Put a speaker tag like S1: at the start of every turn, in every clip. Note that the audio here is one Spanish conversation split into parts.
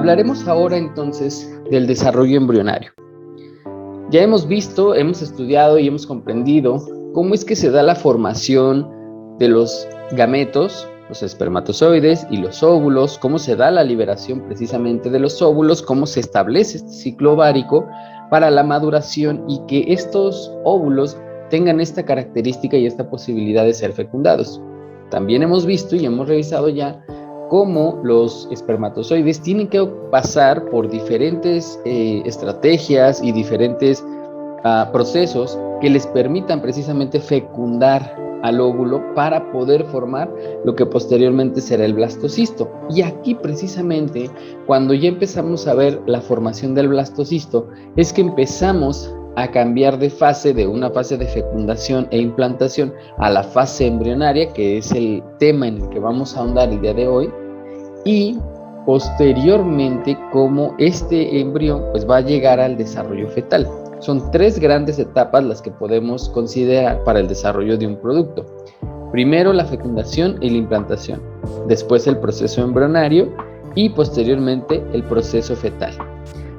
S1: Hablaremos ahora entonces del desarrollo embrionario. Ya hemos visto, hemos estudiado y hemos comprendido cómo es que se da la formación de los gametos, los espermatozoides y los óvulos, cómo se da la liberación precisamente de los óvulos, cómo se establece este ciclo ovárico para la maduración y que estos óvulos tengan esta característica y esta posibilidad de ser fecundados. También hemos visto y hemos revisado ya cómo los espermatozoides tienen que pasar por diferentes estrategias y diferentes procesos que les permitan precisamente fecundar al óvulo para poder formar lo que posteriormente será el blastocisto. Y aquí precisamente, cuando ya empezamos a ver la formación del blastocisto, es que empezamos a cambiar de fase, de una fase de fecundación e implantación a la fase embrionaria, que es el tema en el que vamos a ahondar el día de hoy, y posteriormente cómo este embrión pues va a llegar al desarrollo fetal. Son tres grandes etapas las que podemos considerar para el desarrollo de un producto. Primero la fecundación y la implantación, después el proceso embrionario y posteriormente el proceso fetal.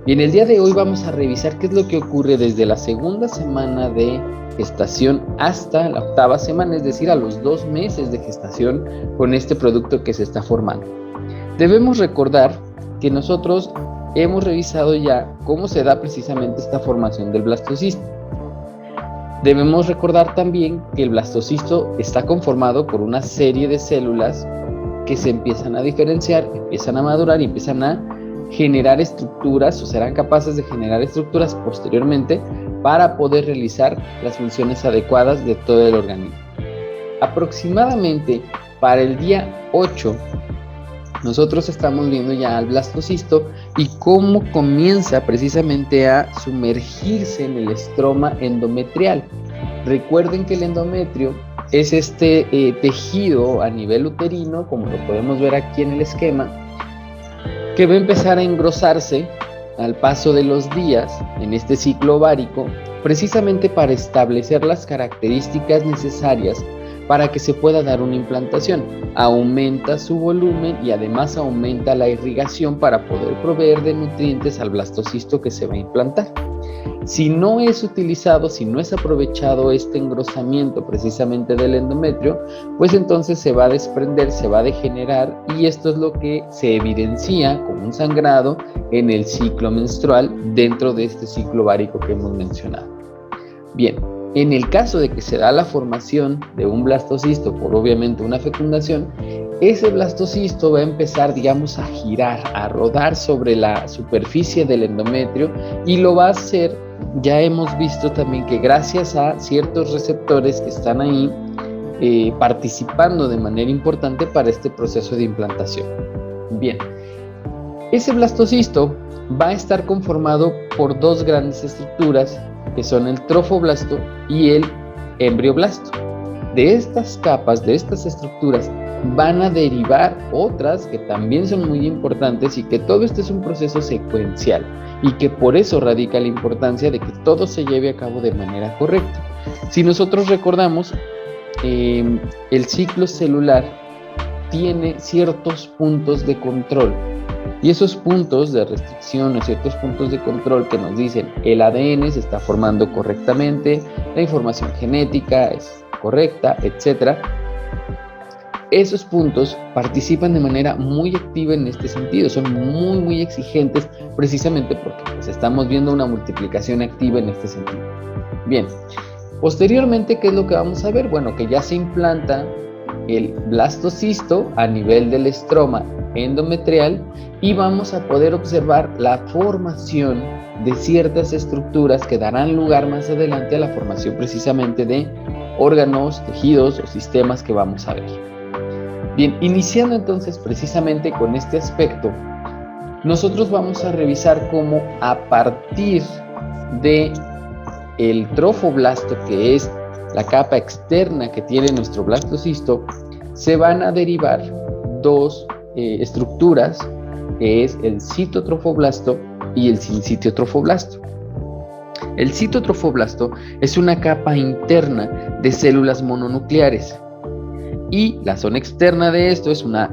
S1: Bien, el día de hoy vamos a revisar qué es lo que ocurre desde la segunda semana de gestación hasta la octava semana, es decir, a los 2 meses de gestación con este producto que se está formando. Debemos recordar que nosotros hemos revisado ya cómo se da precisamente esta formación del blastocisto. Debemos recordar también que el blastocisto está conformado por una serie de células que se empiezan a diferenciar, empiezan a madurar y empiezan a generar estructuras o serán capaces de generar estructuras posteriormente para poder realizar las funciones adecuadas de todo el organismo. Aproximadamente para el día 8 nosotros estamos viendo ya al blastocisto y cómo comienza precisamente a sumergirse en el estroma endometrial. Recuerden que el endometrio es este tejido a nivel uterino, como lo podemos ver aquí en el esquema, que va a empezar a engrosarse al paso de los días en este ciclo ovárico, precisamente para establecer las características necesarias para que se pueda dar una implantación. Aumenta su volumen y además aumenta la irrigación para poder proveer de nutrientes al blastocisto que se va a implantar. Si no es utilizado, si no es aprovechado este engrosamiento precisamente del endometrio, pues entonces se va a desprender, se va a degenerar y esto es lo que se evidencia como un sangrado en el ciclo menstrual dentro de este ciclo ovárico que hemos mencionado. Bien. En el caso de que se da la formación de un blastocisto por obviamente una fecundación, ese blastocisto va a empezar, digamos, a girar, a rodar sobre la superficie del endometrio y lo va a hacer, ya hemos visto también que gracias a ciertos receptores que están ahí participando de manera importante para este proceso de implantación. Bien, ese blastocisto va a estar conformado por 2 grandes estructuras que son el trofoblasto y el embrioblasto. De estas capas, de estas estructuras, van a derivar otras que también son muy importantes y que todo esto es un proceso secuencial y que por eso radica la importancia de que todo se lleve a cabo de manera correcta. Si nosotros recordamos, el ciclo celular tiene ciertos puntos de control. Y esos puntos de restricción, ciertos puntos de control que nos dicen el ADN se está formando correctamente, la información genética es correcta, etc. Esos puntos participan de manera muy activa en este sentido, son muy exigentes precisamente porque pues, estamos viendo una multiplicación activa en este sentido. Bien, posteriormente, ¿qué es lo que vamos a ver? Bueno, que ya se implanta el blastocisto a nivel del estroma endometrial y vamos a poder observar la formación de ciertas estructuras que darán lugar más adelante a la formación precisamente de órganos, tejidos o sistemas que vamos a ver. Bien, iniciando entonces precisamente con este aspecto, nosotros vamos a revisar cómo a partir de el trofoblasto, que es la capa externa que tiene nuestro blastocisto, se van a derivar 2 estructuras, que es el citotrofoblasto y el sincitiotrofoblasto. El citotrofoblasto es una capa interna de células mononucleares y la zona externa de esto es una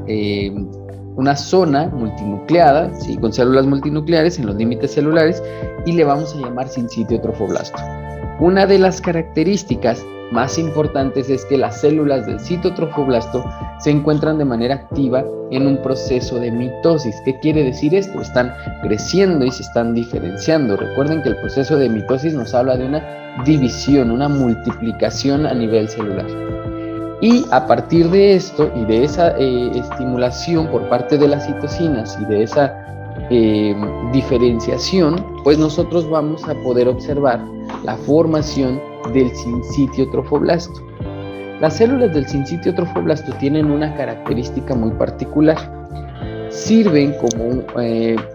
S1: una zona multinucleada, ¿sí? Con células multinucleares en los límites celulares, y le vamos a llamar sinsitio trofoblasto. Una de las características más importantes es que las células del citotrofoblasto se encuentran de manera activa en un proceso de mitosis. ¿Qué quiere decir esto? Están creciendo y se están diferenciando. Recuerden que el proceso de mitosis nos habla de una división, una multiplicación a nivel celular. Y a partir de esto y de esa estimulación por parte de las citocinas y de esa diferenciación, pues nosotros vamos a poder observar la formación del sinsitio trofoblasto. Las células del sinsitio trofoblasto tienen una característica muy particular. Sirven como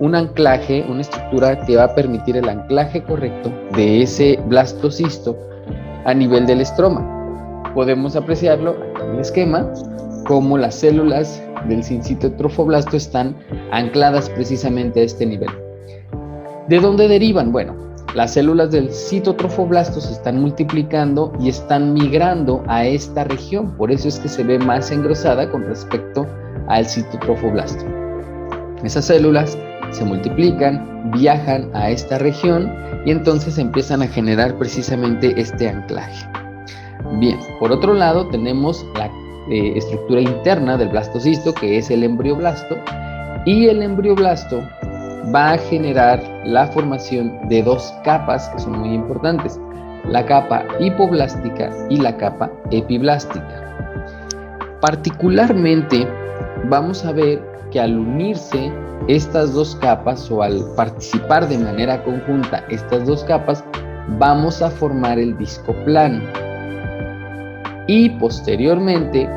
S1: un anclaje, una estructura que va a permitir el anclaje correcto de ese blastocisto a nivel del estroma. Podemos apreciarlo en el esquema como las células del sinsitio trofoblasto están ancladas precisamente a este nivel. ¿De dónde derivan? Bueno, las células del citotrofoblasto se están multiplicando y están migrando a esta región, por eso es que se ve más engrosada con respecto al citotrofoblasto. Esas células se multiplican, viajan a esta región y entonces empiezan a generar precisamente este anclaje. Bien, por otro lado tenemos la estructura interna del blastocisto, que es el embrioblasto, y el embrioblasto va a generar la formación de dos capas que son muy importantes, la capa hipoblástica y la capa epiblástica. Particularmente vamos a ver que al unirse estas dos capas o al participar de manera conjunta estas dos capas, vamos a formar el disco plano. Y posteriormente,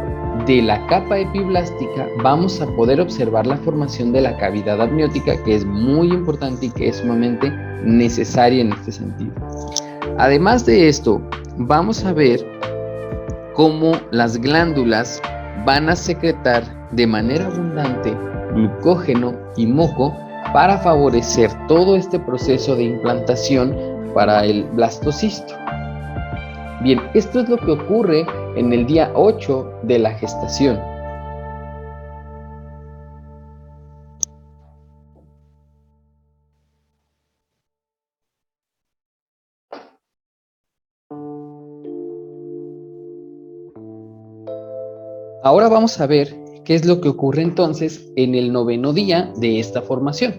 S1: de la capa epiblástica vamos a poder observar la formación de la cavidad amniótica, que es muy importante y que es sumamente necesaria en este sentido. Además de esto, vamos a ver cómo las glándulas van a secretar de manera abundante glucógeno y moco para favorecer todo este proceso de implantación para el blastocisto. Bien, esto es lo que ocurre en el día 8 de la gestación. Ahora vamos a ver qué es lo que ocurre entonces en el 9º día de esta formación.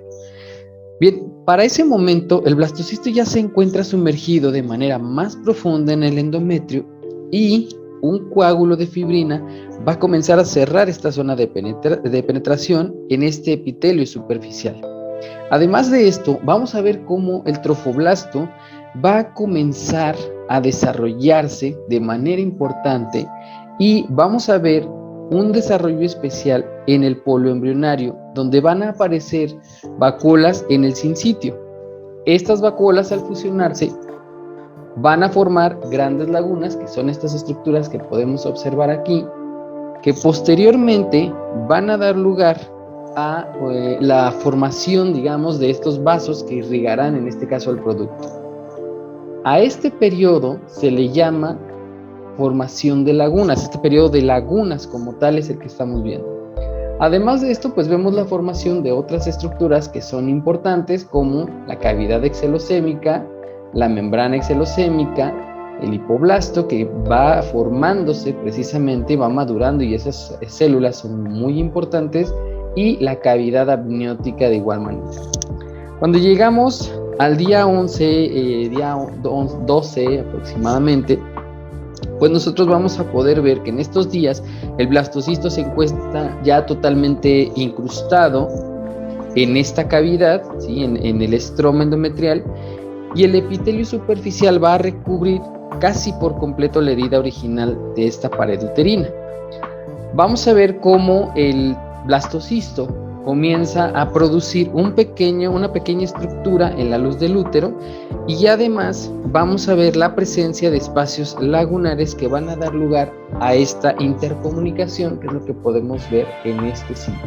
S1: Bien, para ese momento el blastocisto ya se encuentra sumergido de manera más profunda en el endometrio y un coágulo de fibrina va a comenzar a cerrar esta zona de penetración en este epitelio superficial. Además de esto, vamos a ver cómo el trofoblasto va a comenzar a desarrollarse de manera importante y vamos a ver un desarrollo especial en el polo embrionario, donde van a aparecer vacuolas en el sinsitio. Estas vacuolas, al fusionarse, van a formar grandes lagunas, que son estas estructuras que podemos observar aquí, que posteriormente van a dar lugar a la formación, digamos, de estos vasos que irrigarán, en este caso, el producto. A este periodo se le llama formación de lagunas. Este periodo de lagunas como tal es el que estamos viendo. Además de esto, pues vemos la formación de otras estructuras que son importantes, como la cavidad excelosémica, la membrana excelosémica, el hipoblasto, que va formándose precisamente, va madurando, y esas células son muy importantes, y la cavidad amniótica de igual manera. Cuando llegamos al día 11, día 12 aproximadamente, pues nosotros vamos a poder ver que en estos días el blastocisto se encuentra ya totalmente incrustado en esta cavidad, ¿sí? en el estroma endometrial, y el epitelio superficial va a recubrir casi por completo la herida original de esta pared uterina. Vamos a ver cómo el blastocisto comienza a producir una pequeña estructura en la luz del útero, y además vamos a ver la presencia de espacios lagunares que van a dar lugar a esta intercomunicación, que es lo que podemos ver en este sitio.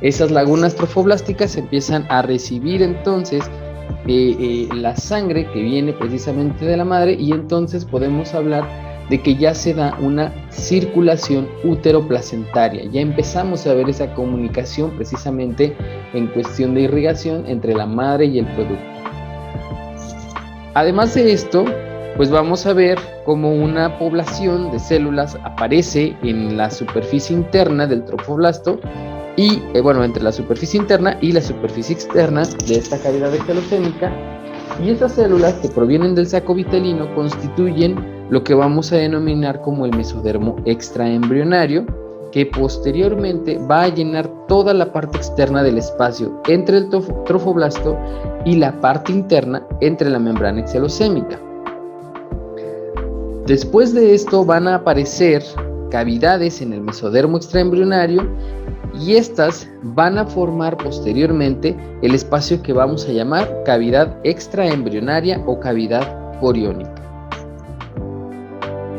S1: Esas lagunas trofoblásticas empiezan a recibir entonces la sangre que viene precisamente de la madre, y entonces podemos hablar de que ya se da una circulación útero-placentaria. Ya empezamos a ver esa comunicación precisamente en cuestión de irrigación entre la madre y el producto. Además de esto, pues vamos a ver cómo una población de células aparece en la superficie interna del trofoblasto y, entre la superficie interna y la superficie externa de esta cavidad excelosémica. Y estas células que provienen del saco vitelino constituyen lo que vamos a denominar como el mesodermo extraembrionario, que posteriormente va a llenar toda la parte externa del espacio entre el trofoblasto y la parte interna entre la membrana excelosémica. Después de esto van a aparecer cavidades en el mesodermo extraembrionario y estas van a formar posteriormente el espacio que vamos a llamar cavidad extraembrionaria o cavidad coriónica.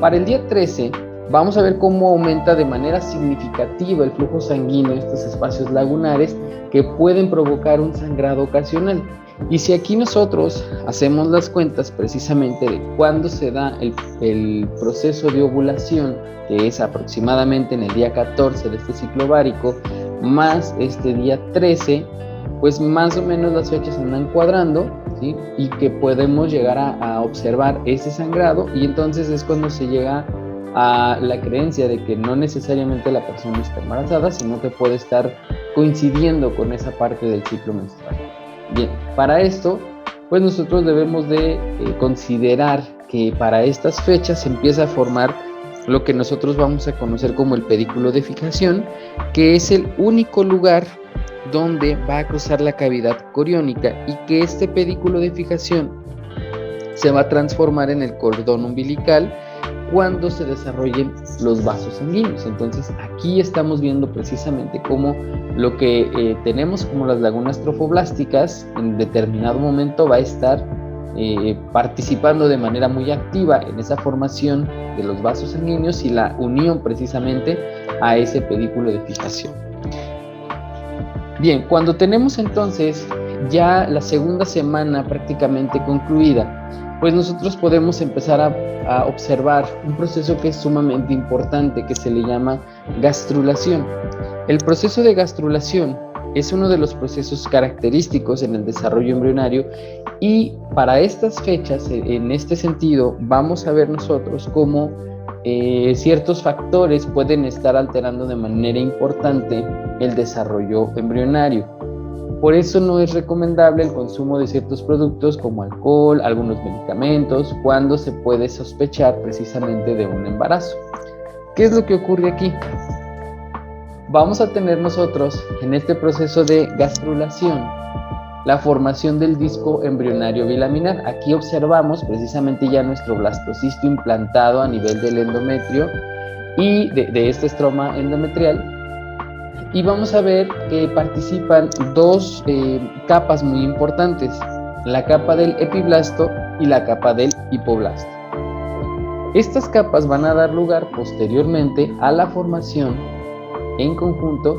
S1: Para el día 13 vamos a ver cómo aumenta de manera significativa el flujo sanguíneo en estos espacios lagunares que pueden provocar un sangrado ocasional. Y si aquí nosotros hacemos las cuentas precisamente de cuándo se da el proceso de ovulación, que es aproximadamente en el día 14 de este ciclo ovárico, más este día 13, pues más o menos las fechas andan cuadrando, ¿sí? Y que podemos llegar a observar ese sangrado, y entonces es cuando se llega a la creencia de que no necesariamente la persona está embarazada, sino que puede estar coincidiendo con esa parte del ciclo menstrual. Bien, para esto, pues nosotros debemos de considerar que para estas fechas se empieza a formar lo que nosotros vamos a conocer como el pedículo de fijación, que es el único lugar donde va a cruzar la cavidad coriónica, y que este pedículo de fijación se va a transformar en el cordón umbilical cuando se desarrollen los vasos sanguíneos. Entonces aquí estamos viendo precisamente cómo lo que tenemos como las lagunas trofoblásticas en determinado momento va a estar participando de manera muy activa en esa formación de los vasos sanguíneos y la unión precisamente a ese pedículo de fijación. Bien, cuando tenemos entonces ya la segunda semana prácticamente concluida, pues nosotros podemos empezar a observar un proceso que es sumamente importante, que se le llama gastrulación. El proceso de gastrulación es uno de los procesos característicos en el desarrollo embrionario, y para estas fechas, en este sentido, vamos a ver nosotros cómo ciertos factores pueden estar alterando de manera importante el desarrollo embrionario. Por eso no es recomendable el consumo de ciertos productos como alcohol, algunos medicamentos, cuando se puede sospechar precisamente de un embarazo. ¿Qué es lo que ocurre aquí? Vamos a tener nosotros en este proceso de gastrulación la formación del disco embrionario bilaminar. Aquí observamos precisamente ya nuestro blastocisto implantado a nivel del endometrio y de este estroma endometrial. Y vamos a ver que participan dos capas muy importantes, la capa del epiblasto y la capa del hipoblasto. Estas capas van a dar lugar posteriormente a la formación en conjunto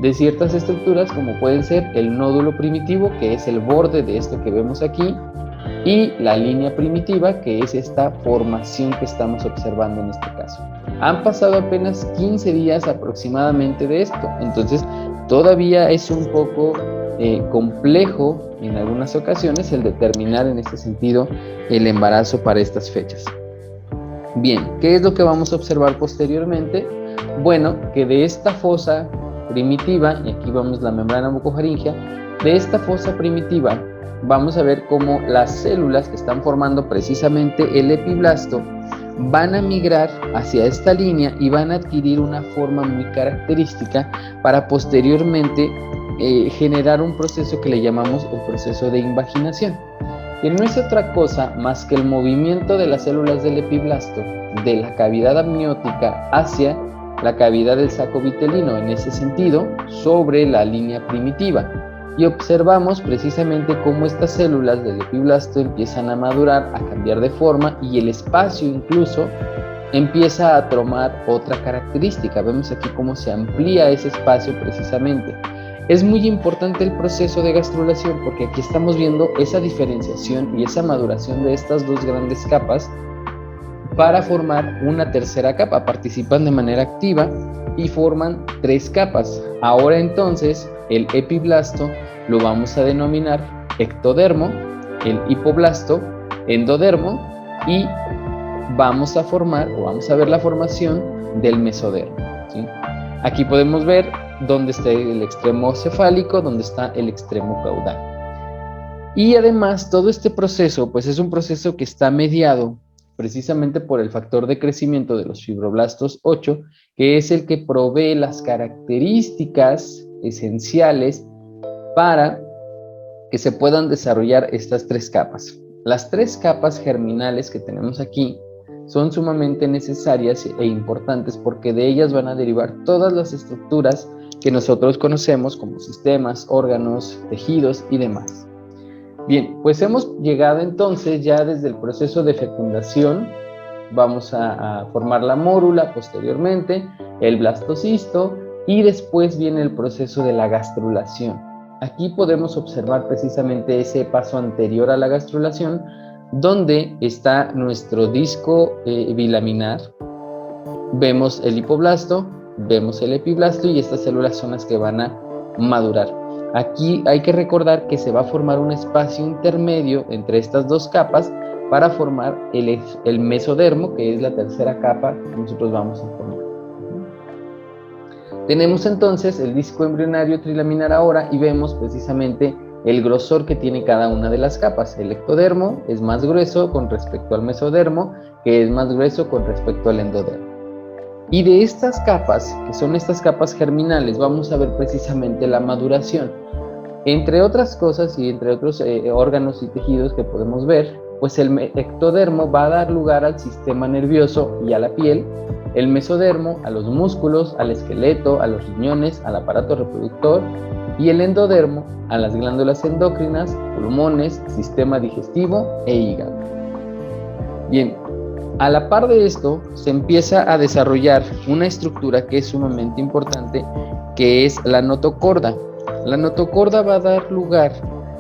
S1: de ciertas estructuras, como pueden ser el nódulo primitivo, que es el borde de esto que vemos aquí, y la línea primitiva, que es esta formación que estamos observando en este caso. Han pasado apenas 15 días aproximadamente de esto, entonces todavía es un poco complejo en algunas ocasiones el determinar en este sentido el embarazo para estas fechas. Bien, ¿qué es lo que vamos a observar posteriormente? Bueno, que de esta fosa primitiva, y aquí vemos la membrana bucofaringea, de esta fosa primitiva vamos a ver cómo las células que están formando precisamente el epiblasto van a migrar hacia esta línea y van a adquirir una forma muy característica para posteriormente generar un proceso que le llamamos el proceso de invaginación, que no es otra cosa más que el movimiento de las células del epiblasto de la cavidad amniótica hacia la cavidad del saco vitelino, en ese sentido, sobre la línea primitiva. Y observamos precisamente cómo estas células del epiblasto empiezan a madurar, a cambiar de forma, y el espacio incluso empieza a tomar otra característica. Vemos aquí cómo se amplía ese espacio precisamente. Es muy importante el proceso de gastrulación porque aquí estamos viendo esa diferenciación y esa maduración de estas dos grandes capas para formar una tercera capa. Participan de manera activa y forman 3 capas. Ahora entonces el epiblasto lo vamos a denominar ectodermo, el hipoblasto endodermo, y vamos a formar o vamos a ver la formación del mesodermo, ¿sí? Aquí podemos ver dónde está el extremo cefálico, dónde está el extremo caudal. Y además todo este proceso pues es un proceso que está mediado precisamente por el factor de crecimiento de los fibroblastos 8, que es el que provee las características esenciales para que se puedan desarrollar estas 3 capas. Las 3 capas germinales que tenemos aquí son sumamente necesarias e importantes porque de ellas van a derivar todas las estructuras que nosotros conocemos como sistemas, órganos, tejidos y demás. Bien, pues hemos llegado entonces ya desde el proceso de fecundación. Vamos a formar la mórula posteriormente, el blastocisto, y después viene el proceso de la gastrulación. Aquí podemos observar precisamente ese paso anterior a la gastrulación, donde está nuestro disco bilaminar. Vemos el hipoblasto, vemos el epiblasto, y estas células son las que van a madurar. Aquí hay que recordar que se va a formar un espacio intermedio entre estas 2 capas para formar el mesodermo, que es la tercera capa que nosotros vamos a formar. Tenemos entonces el disco embrionario trilaminar ahora y vemos precisamente el grosor que tiene cada una de las capas. El ectodermo es más grueso con respecto al mesodermo, que es más grueso con respecto al endodermo. Y de estas capas, que son estas capas germinales, vamos a ver precisamente la maduración. Entre otras cosas y entre otros órganos y tejidos que podemos ver, pues el ectodermo va a dar lugar al sistema nervioso y a la piel, el mesodermo a los músculos, al esqueleto, a los riñones, al aparato reproductor, y el endodermo a las glándulas endocrinas, pulmones, sistema digestivo e hígado. Bien, a la par de esto se empieza a desarrollar una estructura que es sumamente importante, que es la notocorda. La notocorda va a dar lugar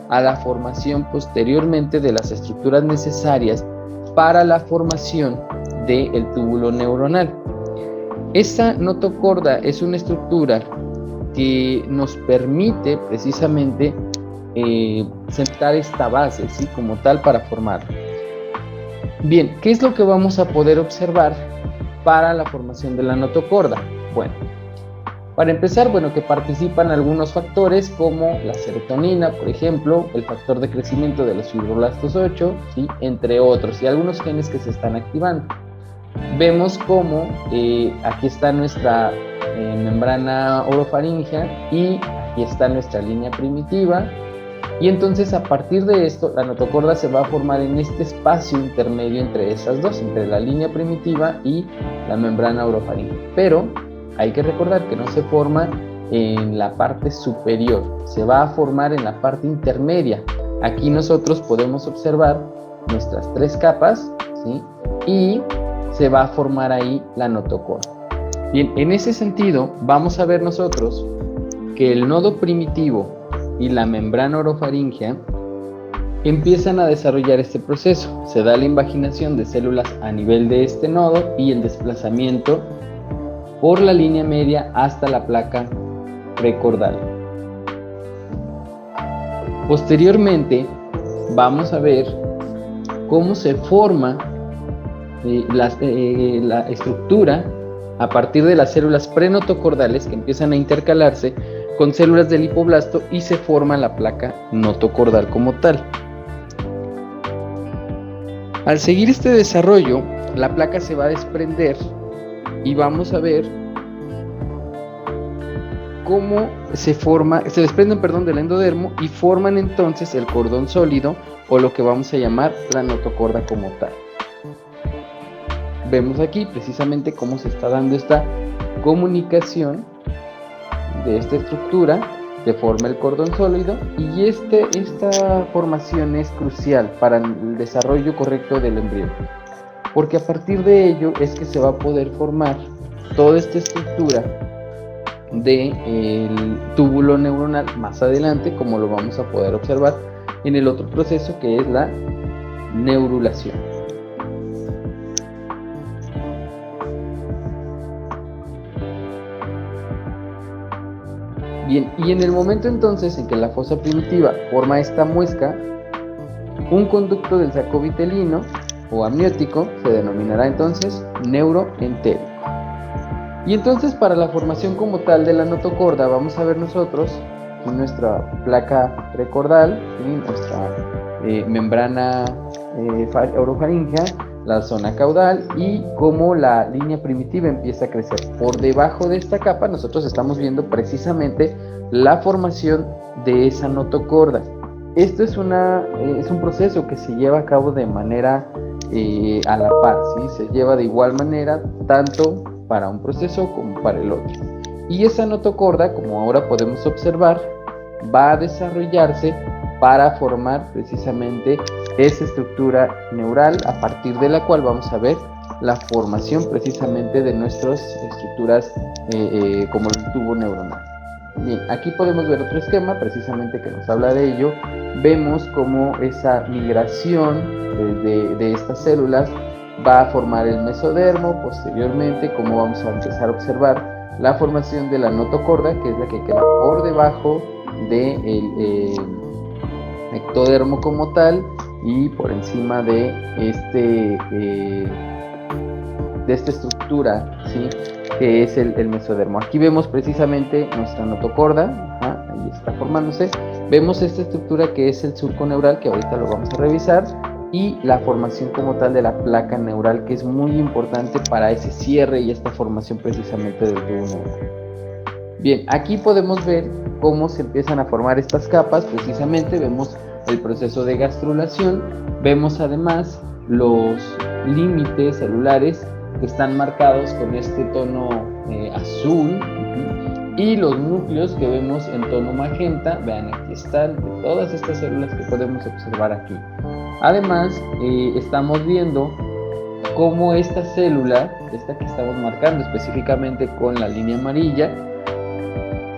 S1: a la formación posteriormente de las estructuras necesarias para la formación del túbulo neuronal. Esta notocorda es una estructura que nos permite precisamente sentar esta base, ¿sí?, como tal, para formarla. Bien, ¿qué es lo que vamos a poder observar para la formación de la notocorda? Bueno, para empezar, que participan algunos factores como la serotonina, por ejemplo, el factor de crecimiento de los fibroblastos 8, ¿sí?, entre otros, y algunos genes que se están activando. Vemos cómo aquí está nuestra membrana orofaríngea y aquí está nuestra línea primitiva, y entonces a partir de esto la notocorda se va a formar en este espacio intermedio entre esas dos, entre la línea primitiva y la membrana orofaríngea. Pero hay que recordar que no se forma en la parte superior, se va a formar en la parte intermedia. Aquí nosotros podemos observar nuestras 3 capas, ¿sí?, y se va a formar ahí la notocorda. Bien, en ese sentido vamos a ver nosotros que el nodo primitivo y la membrana orofaríngea empiezan a desarrollar este proceso. Se da la invaginación de células a nivel de este nodo y el desplazamiento por la línea media hasta la placa precordal. Posteriormente vamos a ver cómo se forma la estructura a partir de las células prenotocordales que empiezan a intercalarse con células del hipoblasto y se forma la placa notocordal como tal. Al seguir este desarrollo, la placa se va a desprender y vamos a ver cómo se desprenden del endodermo y forman entonces el cordón sólido, o lo que vamos a llamar la notocorda como tal. Vemos aquí precisamente cómo se está dando esta comunicación de esta estructura, se forma el cordón sólido, y esta formación es crucial para el desarrollo correcto del embrión, porque a partir de ello es que se va a poder formar toda esta estructura del túbulo neuronal más adelante, como lo vamos a poder observar en el otro proceso, que es la neurulación. Bien, y en el momento entonces en que la fosa primitiva forma esta muesca, un conducto del saco vitelino o amniótico se denominará entonces neuroentérico. Y entonces para la formación como tal de la notocorda vamos a ver nosotros en nuestra placa precordal, nuestra membrana orofaringea, la zona caudal, y cómo la línea primitiva empieza a crecer. Por debajo de esta capa nosotros estamos viendo precisamente la formación de esa notocorda. Esto es un proceso que se lleva a cabo de manera a la par, ¿sí? Se lleva de igual manera tanto para un proceso como para el otro. Y esa notocorda, como ahora podemos observar, va a desarrollarse para formar precisamente esa estructura neural, a partir de la cual vamos a ver la formación precisamente de nuestras estructuras como el tubo neuronal. Bien, aquí podemos ver otro esquema precisamente que nos habla de ello. Vemos cómo esa migración de estas células va a formar el mesodermo. Posteriormente, como vamos a empezar a observar la formación de la notocorda, que es la que queda por debajo del ectodermo como tal y por encima de esta estructura, ¿sí?, que es el mesodermo. Aquí vemos precisamente nuestra notocorda, ahí está formándose. Vemos esta estructura que es el surco neural, que ahorita lo vamos a revisar, y la formación como tal de la placa neural, que es muy importante para ese cierre y esta formación precisamente del tubo neural. Bien, aquí podemos ver cómo se empiezan a formar estas capas. Precisamente vemos el proceso de gastrulación, vemos además los límites celulares que están marcados con este tono azul, y los núcleos que vemos en tono magenta. Vean, aquí están todas estas células que podemos observar aquí. Además, estamos viendo cómo esta célula, esta que estamos marcando específicamente con la línea amarilla,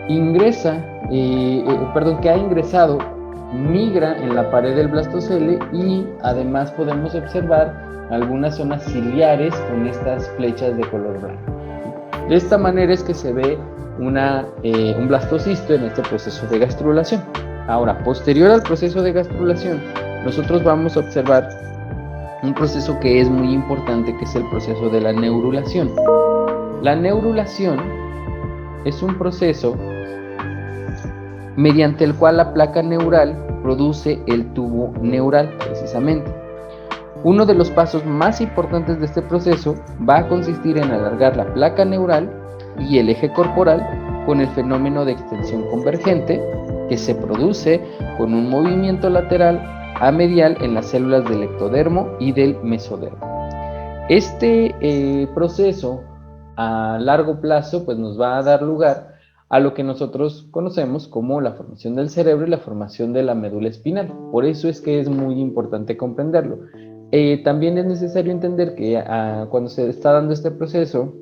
S1: que ha ingresado, migra en la pared del blastocele, y además podemos observar algunas zonas ciliares con estas flechas de color blanco. De esta manera es que se ve un blastocisto en este proceso de gastrulación. Ahora, posterior al proceso de gastrulación, nosotros vamos a observar un proceso que es muy importante, que es el proceso de la neurulación. La neurulación es un proceso mediante el cual la placa neural produce el tubo neural, precisamente. Uno de los pasos más importantes de este proceso va a consistir en alargar la placa neural y el eje corporal con el fenómeno de extensión convergente, que se produce con un movimiento lateral a medial en las células del ectodermo y del mesodermo. Este proceso a largo plazo pues nos va a dar lugar a lo que nosotros conocemos como la formación del cerebro y la formación de la médula espinal. Por eso es que es muy importante comprenderlo. También es necesario entender que cuando se está dando este proceso,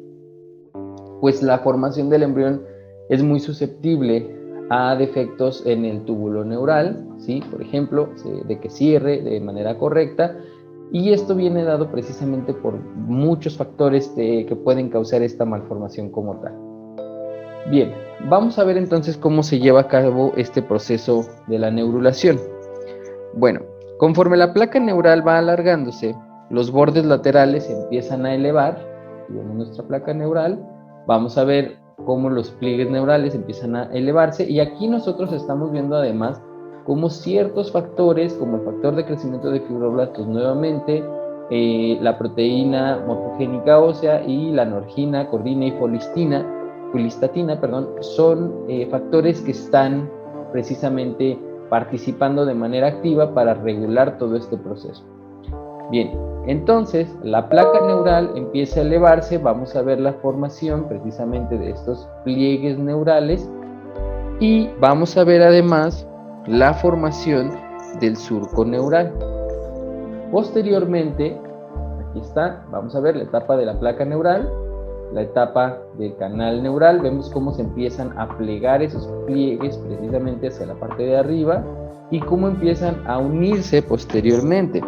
S1: pues la formación del embrión es muy susceptible a defectos en el túbulo neural, ¿sí? Por ejemplo, de que cierre de manera correcta, y esto viene dado precisamente por muchos factores que pueden causar esta malformación como tal. Bien, vamos a ver entonces cómo se lleva a cabo este proceso de la neurulación. Bueno, conforme la placa neural va alargándose, los bordes laterales se empiezan a elevar. Y en nuestra placa neural vamos a ver cómo los pliegues neurales empiezan a elevarse, y aquí nosotros estamos viendo además cómo ciertos factores, como el factor de crecimiento de fibroblastos nuevamente, la proteína morfogénica ósea y la anorgina, cordina y folistatina, son factores que están precisamente participando de manera activa para regular todo este proceso. Bien, entonces la placa neural empieza a elevarse, vamos a ver la formación precisamente de estos pliegues neurales, y vamos a ver además la formación del surco neural. Posteriormente, aquí está, vamos a ver la etapa de la placa neural, la etapa del canal neural. Vemos cómo se empiezan a plegar esos pliegues precisamente hacia la parte de arriba y cómo empiezan a unirse posteriormente.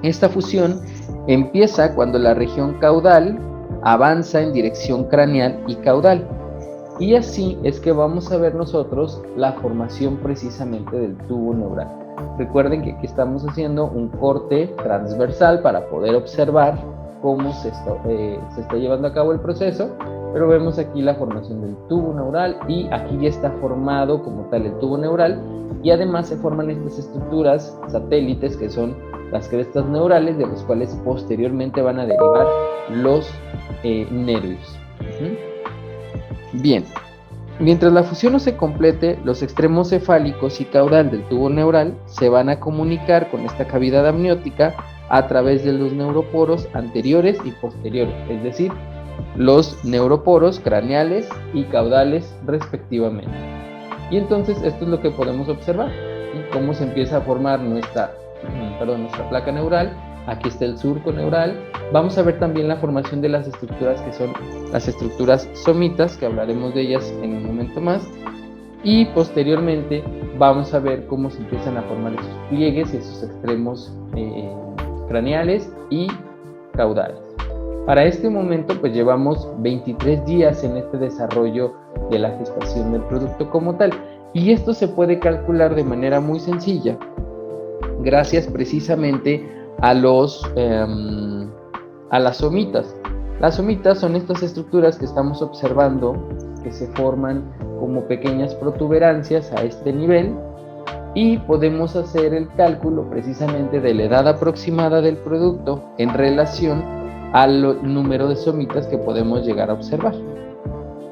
S1: Esta fusión empieza cuando la región caudal avanza en dirección craneal y caudal. Y así es que vamos a ver nosotros la formación precisamente del tubo neural. Recuerden que aquí estamos haciendo un corte transversal para poder observar cómo se está llevando a cabo el proceso, pero vemos aquí la formación del tubo neural y aquí ya está formado como tal el tubo neural, y además se forman estas estructuras satélites que son las crestas neurales, de los cuales posteriormente van a derivar los nervios. Bien, mientras la fusión no se complete, los extremos cefálicos y caudal del tubo neural se van a comunicar con esta cavidad amniótica a través de los neuroporos anteriores y posteriores, es decir, los neuroporos craneales y caudales respectivamente. Y entonces esto es lo que podemos observar, ¿sí? Cómo se empieza a formar nuestra placa neural. Aquí está el surco neural. Vamos a ver también la formación de las estructuras que son las estructuras somitas, que hablaremos de ellas en un momento más. Y posteriormente vamos a ver cómo se empiezan a formar esos pliegues y esos extremos craneales y caudales. Para este momento pues llevamos 23 días en este desarrollo de la gestación del producto como tal, y esto se puede calcular de manera muy sencilla gracias precisamente a las somitas. Las somitas son estas estructuras que estamos observando que se forman como pequeñas protuberancias a este nivel, y podemos hacer el cálculo precisamente de la edad aproximada del producto en relación al número de somitas que podemos llegar a observar.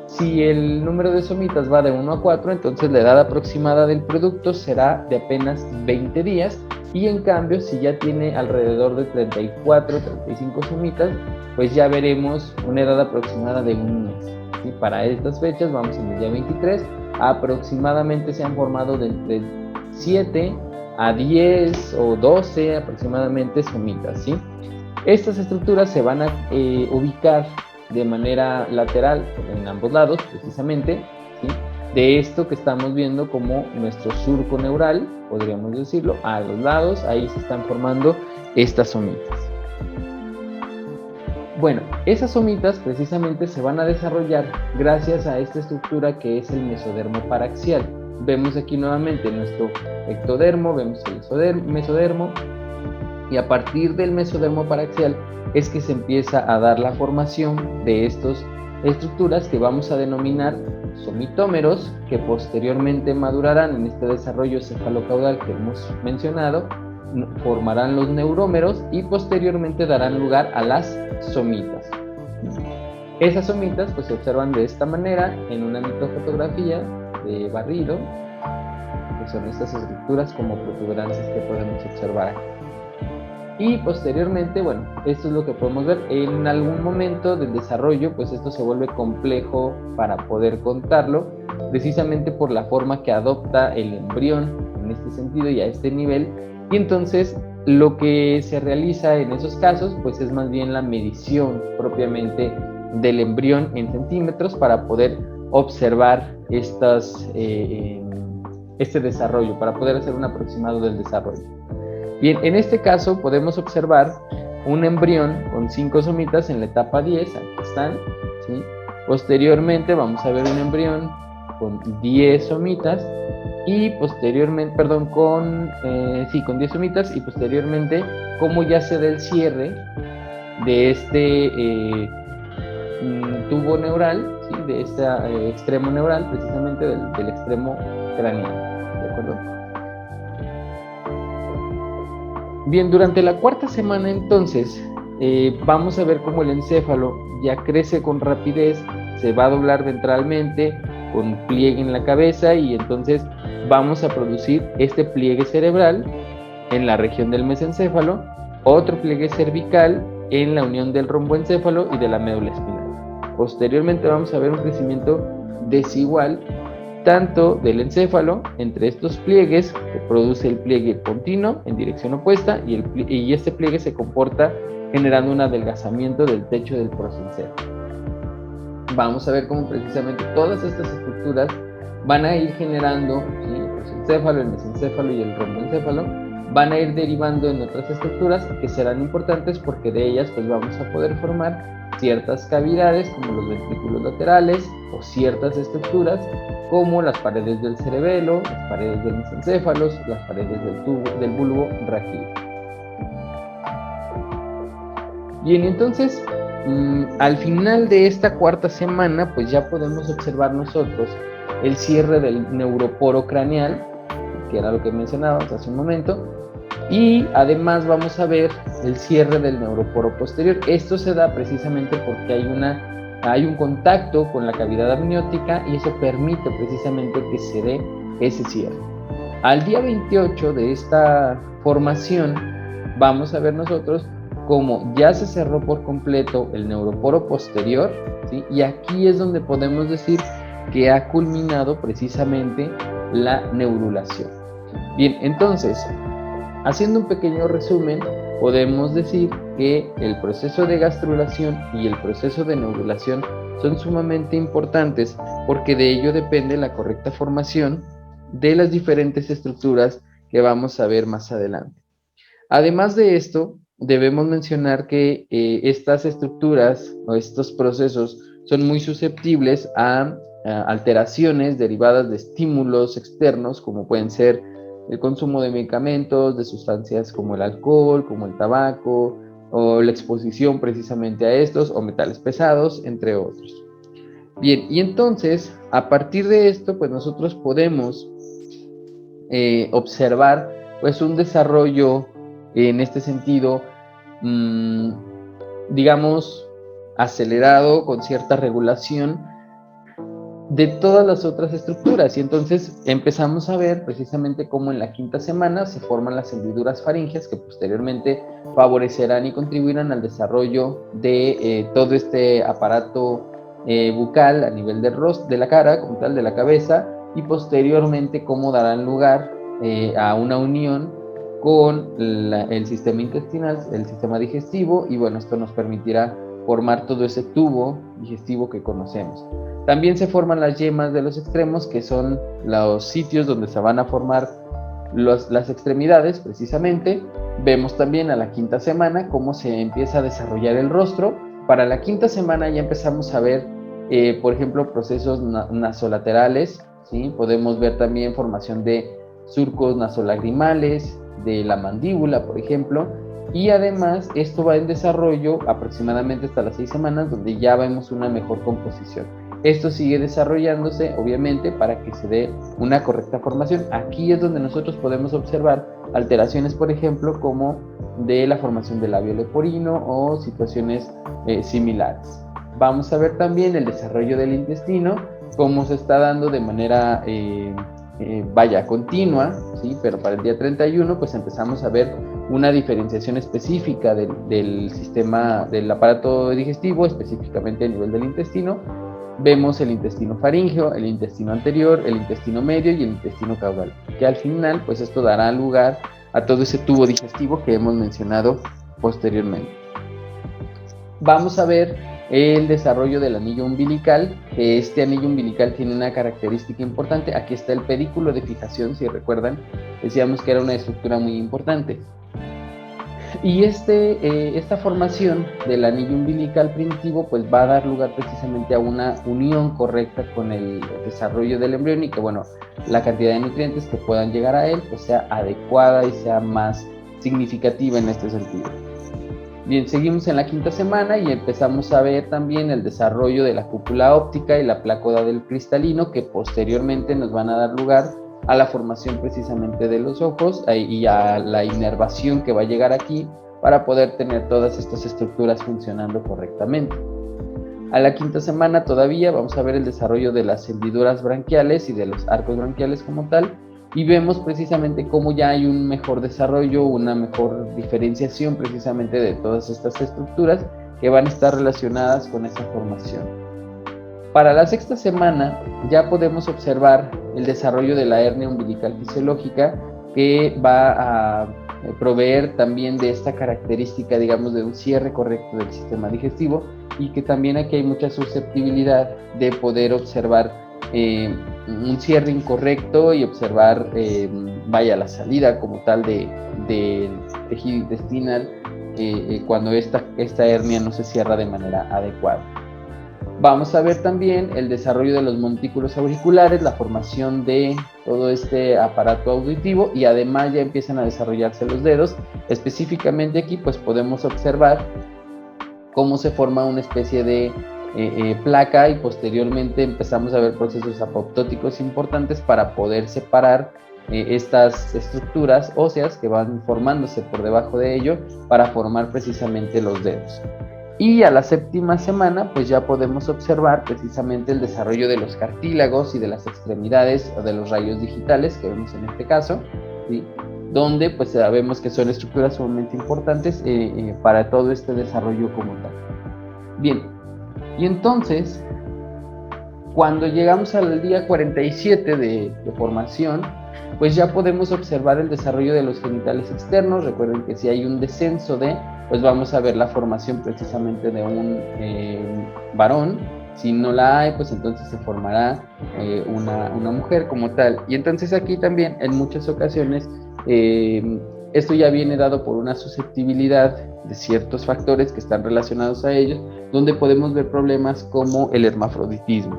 S1: Si el número de somitas va de 1 a 4, entonces la edad aproximada del producto será de apenas 20 días, y en cambio si ya tiene alrededor de 34, 35 somitas, pues ya veremos una edad aproximada de un mes. ¿Sí? Para estas fechas, vamos en el día 23, aproximadamente se han formado de entre 7 a 10 o 12 aproximadamente somitas, ¿sí? Estas estructuras se van a ubicar de manera lateral en ambos lados, precisamente, ¿sí? De esto que estamos viendo como nuestro surco neural, podríamos decirlo, a los lados, ahí se están formando estas somitas. Bueno, esas somitas precisamente se van a desarrollar gracias a esta estructura que es el mesodermo paraxial. Vemos aquí nuevamente nuestro ectodermo, vemos el mesodermo, y a partir del mesodermo paraxial es que se empieza a dar la formación de estas estructuras que vamos a denominar somitómeros, que posteriormente madurarán en este desarrollo cefalocaudal que hemos mencionado, formarán los neurómeros y posteriormente darán lugar a las somitas. Esas somitas pues se observan de esta manera en una microfotografía de barrido, que son estas estructuras como protuberancias que podemos observar aquí. Y posteriormente, bueno, esto es lo que podemos ver. En algún momento del desarrollo, pues esto se vuelve complejo para poder contarlo, precisamente por la forma que adopta el embrión en este sentido y a este nivel. Y entonces lo que se realiza en esos casos, pues es más bien la medición propiamente del embrión en centímetros para poder observar este desarrollo, para poder hacer un aproximado del desarrollo. Bien, en este caso podemos observar un embrión con 5 somitas en la etapa 10, aquí están, ¿sí? Posteriormente vamos a ver un embrión con 10 somitas y posteriormente, con 10 somitas, y posteriormente cómo ya se da el cierre de este tubo neural, ¿sí? De este extremo neural, precisamente del extremo craneal, ¿de acuerdo? Bien, durante la cuarta semana entonces vamos a ver cómo el encéfalo ya crece con rapidez, se va a doblar ventralmente con pliegue en la cabeza, y entonces vamos a producir este pliegue cerebral en la región del mesencéfalo, otro pliegue cervical en la unión del romboencéfalo y de la médula espinal. Posteriormente vamos a ver un crecimiento desigual tanto del encéfalo entre estos pliegues, que produce el pliegue pontino en dirección opuesta, y este pliegue se comporta generando un adelgazamiento del techo del prosencéfalo. Vamos a ver cómo precisamente todas estas estructuras van a ir generando, ¿sí? El prosencéfalo, el mesencéfalo y el romboencéfalo van a ir derivando en otras estructuras que serán importantes porque de ellas pues vamos a poder formar ciertas cavidades como los ventrículos laterales o ciertas estructuras como las paredes del cerebelo, las paredes del mesencéfalos, las paredes del bulbo raquídeo. Bien, entonces al final de esta cuarta semana pues ya podemos observar nosotros el cierre del neuroporo craneal, que era lo que mencionábamos hace un momento, y además vamos a ver el cierre del neuroporo posterior. Esto se da precisamente porque hay un contacto con la cavidad amniótica y eso permite precisamente que se dé ese cierre. Al día 28 de esta formación vamos a ver nosotros cómo ya se cerró por completo el neuroporo posterior, ¿sí? Y aquí es donde podemos decir que ha culminado precisamente la neurulación. Bien, entonces, haciendo un pequeño resumen, podemos decir que el proceso de gastrulación y el proceso de neurulación son sumamente importantes porque de ello depende la correcta formación de las diferentes estructuras que vamos a ver más adelante. Además de esto, debemos mencionar que estas estructuras o estos procesos son muy susceptibles a alteraciones derivadas de estímulos externos, como pueden ser el consumo de medicamentos, de sustancias como el alcohol, como el tabaco, o la exposición precisamente a estos, o metales pesados, entre otros. Bien, y entonces, a partir de esto, pues nosotros podemos observar pues un desarrollo en este sentido, digamos, acelerado, con cierta regulación de todas las otras estructuras. Y entonces empezamos a ver precisamente cómo en la quinta semana se forman las hendiduras faríngeas que posteriormente favorecerán y contribuirán al desarrollo de todo este aparato bucal a nivel del rostro, de la cara, como tal, de la cabeza, y posteriormente cómo darán lugar a una unión con el sistema intestinal, el sistema digestivo, y bueno, esto nos permitirá formar todo ese tubo digestivo que conocemos. También se forman las yemas de los extremos, que son los sitios donde se van a formar las extremidades, precisamente. Vemos también a la quinta semana cómo se empieza a desarrollar el rostro. Para la quinta semana ya empezamos a ver, por ejemplo, procesos nasolaterales, ¿sí? Podemos ver también formación de surcos nasolagrimales, de la mandíbula, por ejemplo, y además esto va en desarrollo aproximadamente hasta las 6 semanas, donde ya vemos una mejor composición. Esto sigue desarrollándose, obviamente, para que se dé una correcta formación. Aquí es donde nosotros podemos observar alteraciones, por ejemplo, como de la formación del labio leporino o situaciones similares. Vamos a ver también el desarrollo del intestino, cómo se está dando de manera continua, ¿sí? Pero para el día 31 pues empezamos a ver una diferenciación específica del sistema, del aparato digestivo, específicamente a nivel del intestino. Vemos el intestino faríngeo, el intestino anterior, el intestino medio y el intestino caudal, que al final pues esto dará lugar a todo ese tubo digestivo que hemos mencionado posteriormente. Vamos a ver el desarrollo del anillo umbilical. Este anillo umbilical tiene una característica importante. Aquí está el pedículo de fijación, si recuerdan, decíamos que era una estructura muy importante. Y esta formación del anillo umbilical primitivo pues va a dar lugar precisamente a una unión correcta con el desarrollo del embrión y que, bueno, la cantidad de nutrientes que puedan llegar a él pues sea adecuada y sea más significativa en este sentido. Bien, seguimos en la quinta semana y empezamos a ver también el desarrollo de la cúpula óptica y la plácoda del cristalino, que posteriormente nos van a dar lugar a la formación precisamente de los ojos y a la inervación que va a llegar aquí para poder tener todas estas estructuras funcionando correctamente. A la quinta semana todavía vamos a ver el desarrollo de las hendiduras branquiales y de los arcos branquiales como tal, y vemos precisamente cómo ya hay un mejor desarrollo, una mejor diferenciación precisamente de todas estas estructuras que van a estar relacionadas con esa formación. Para la sexta semana ya podemos observar el desarrollo de la hernia umbilical fisiológica, que va a proveer también de esta característica, digamos, de un cierre correcto del sistema digestivo, y que también aquí hay mucha susceptibilidad de poder observar un cierre incorrecto y observar, la salida como tal de del tejido intestinal cuando esta hernia no se cierra de manera adecuada. Vamos a ver también el desarrollo de los montículos auriculares, la formación de todo este aparato auditivo, y además ya empiezan a desarrollarse los dedos. Específicamente aquí pues podemos observar cómo se forma una especie de placa, y posteriormente empezamos a ver procesos apoptóticos importantes para poder separar estas estructuras óseas que van formándose por debajo de ello para formar precisamente los dedos. Y a la 7ª semana pues ya podemos observar precisamente el desarrollo de los cartílagos y de las extremidades o de los rayos digitales que vemos en este caso, ¿sí? Donde pues sabemos que son estructuras sumamente importantes para todo este desarrollo como tal. Bien, y entonces cuando llegamos al día 47 de formación, pues ya podemos observar el desarrollo de los genitales externos. Recuerden que si hay un descenso pues vamos a ver la formación precisamente de un varón. Si no la hay, pues entonces se formará una mujer como tal. Y entonces aquí también en muchas ocasiones esto ya viene dado por una susceptibilidad de ciertos factores que están relacionados a ellos, donde podemos ver problemas como el hermafroditismo.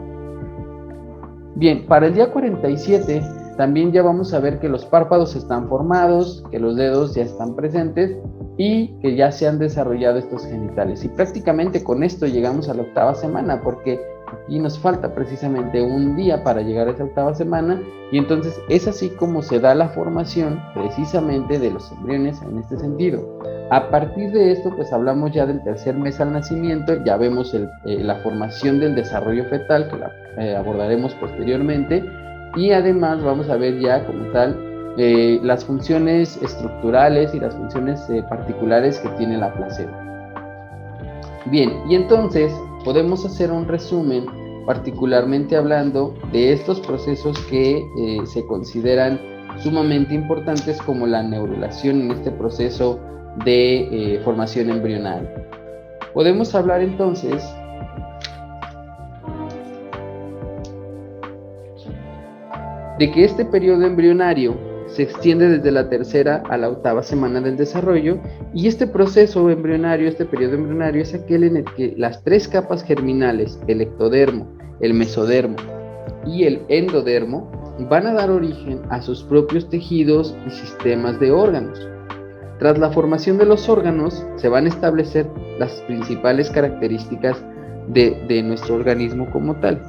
S1: Bien, para el día 47 también ya vamos a ver que los párpados están formados, que los dedos ya están presentes y que ya se han desarrollado estos genitales. Y prácticamente con esto llegamos a la 8ª semana, porque aquí nos falta precisamente un día para llegar a esa 8ª semana, y entonces es así como se da la formación precisamente de los embriones en este sentido. A partir de esto pues hablamos ya del 3er mes al nacimiento, ya vemos la formación del desarrollo fetal, que la abordaremos posteriormente, y además vamos a ver ya como tal las funciones estructurales y las funciones particulares que tiene la placenta. Bien, y entonces podemos hacer un resumen, particularmente hablando de estos procesos que se consideran sumamente importantes, como la neurulación en este proceso de formación embrionaria. Podemos hablar entonces de que este periodo embrionario se extiende desde la 3ª a la 8ª semana del desarrollo, y este proceso embrionario, este periodo embrionario, es aquel en el que las 3 capas germinales, el ectodermo, el mesodermo y el endodermo, van a dar origen a sus propios tejidos y sistemas de órganos. Tras la formación de los órganos, se van a establecer las principales características de nuestro organismo como tal.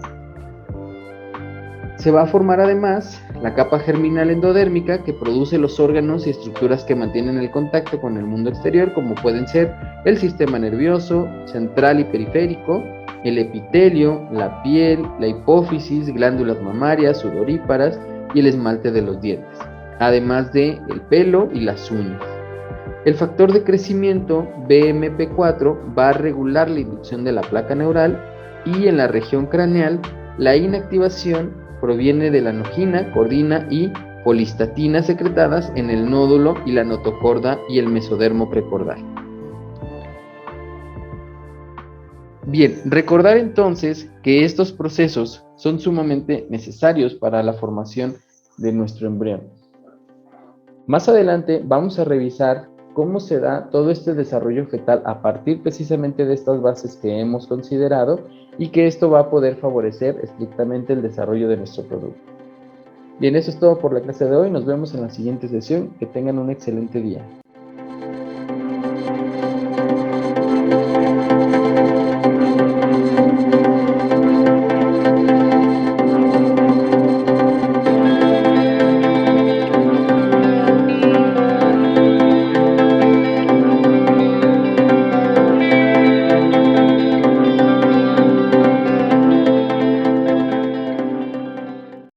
S1: Se va a formar además la capa germinal endodérmica, que produce los órganos y estructuras que mantienen el contacto con el mundo exterior, como pueden ser el sistema nervioso central y periférico, el epitelio, la piel, la hipófisis, glándulas mamarias, sudoríparas y el esmalte de los dientes, además de el pelo y las uñas. El factor de crecimiento BMP4 va a regular la inducción de la placa neural, y en la región craneal la inactivación proviene de la anogina, cordina y polistatina secretadas en el nódulo y la notocorda y el mesodermo precordal. Bien, recordar entonces que estos procesos son sumamente necesarios para la formación de nuestro embrión. Más adelante vamos a revisar cómo se da todo este desarrollo fetal a partir precisamente de estas bases que hemos considerado, y que esto va a poder favorecer estrictamente el desarrollo de nuestro producto. Bien, eso es todo por la clase de hoy. Nos vemos en la siguiente sesión. Que tengan un excelente día.